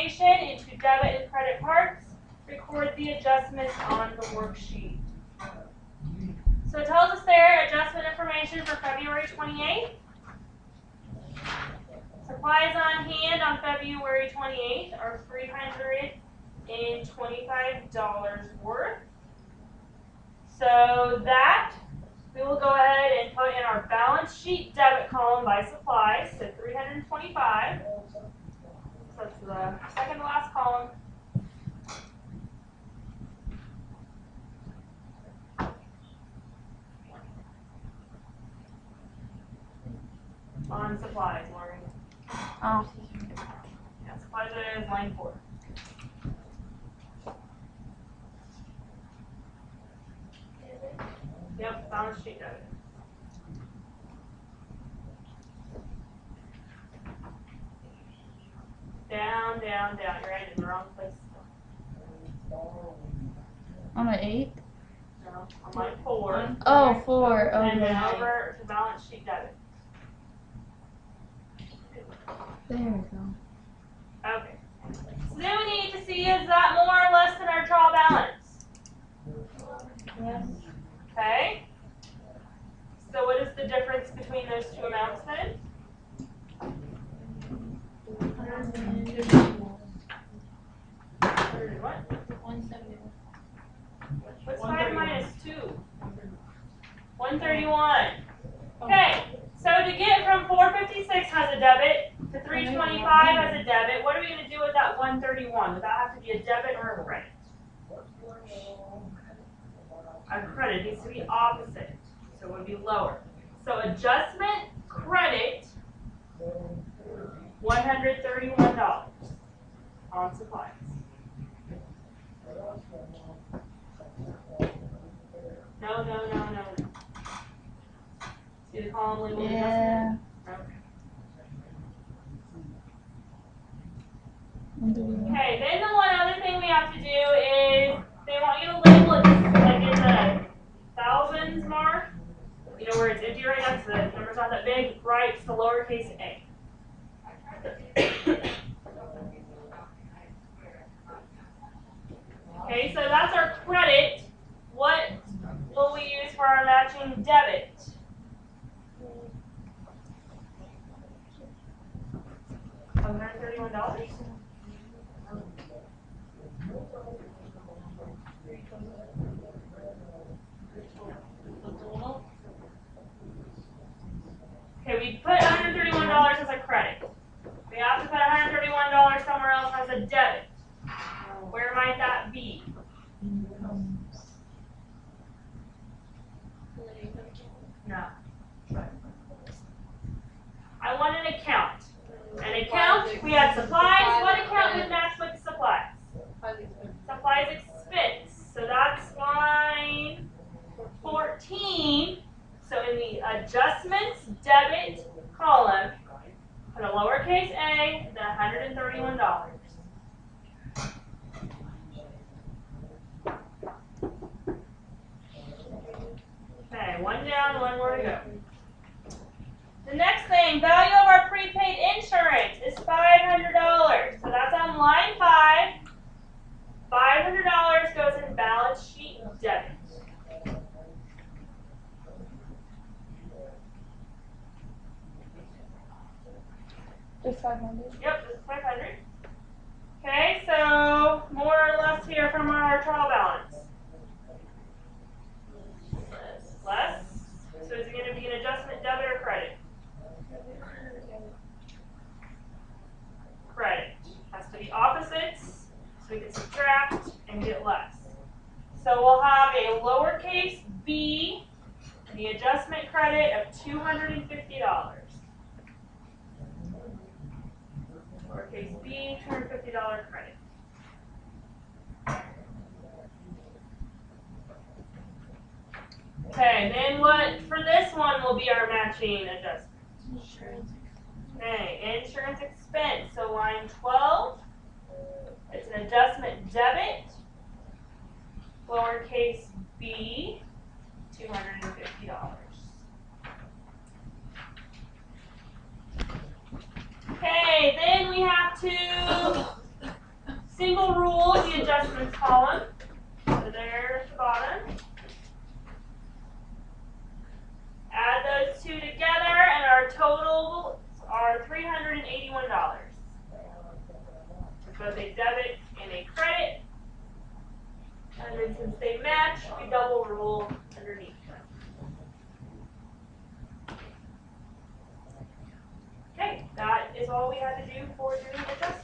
information into debit and credit parts. Record the adjustments on the worksheet. So it tells us there adjustment information for February 28th. Supplies on hand on February 28th are $325 worth. So that we will go ahead and put in our balance sheet debit column by supplies, so 325. So that's the second to last column. On supplies, Lori. Oh. Yeah, supplies is line 4. Yep, balance sheet debit. Down, down, down. You're right in the wrong place. On the 8th? No, on line 4. Oh, 4. And then Okay. over to balance sheet debit. There we go. Okay. So then we need to see, is that more or less than our trial balance? Yes. Okay. So what is the difference between those two amounts then? What? 171. What's 5 minus 2? 131. Okay. So to get from 456 has a debit to 325 has a debit, what are we going to do with that 131? Would that have to be a debit or a credit? A credit. It needs to be opposite. So it would be lower. So adjustment credit, $131 on supplies. No, no, no, no, no. See the column labeled Yeah. adjustment? Okay. Okay, then the one other thing we have to do is they want you to label it like in the thousands mark. You know where it's empty right now, so the number's not that big. Right, it's the lowercase a. Okay, so that's our credit. What will we use for our matching debit? $131? Okay, we put $131 as a credit. We have to put $131 somewhere else as a debit. Where might that be? No. I want an account. An account, we have supplies. What account would match with supplies? Supplies expense. So that's line 14. So in the adjustments debit column, put a lowercase a, then $131. Okay, one down, one more to go. The next thing, value of our prepaid insurance is $500. So that's on line 5. $500 goes in balance sheet debit. Just 500. Yep, this is 500. Okay, so more or less here from our trial balance. Less. So is it going to be an adjustment debit or credit? Credit. Has to be opposites, so we can subtract and get less. So we'll have a lowercase b, the adjustment credit of $250. Lowercase b, $250 credit. Okay, then what for this one will be our matching adjustment? Okay, insurance expense. So line 12, it's an adjustment debit, lowercase b, $250. Okay, then we have to Single rule, the adjustments column. So there at the bottom. Add those two together, and our totals are $381. It's both a debit and a credit. And then since they match, we double rule underneath. Okay, that is all we had to do for doing adjustments.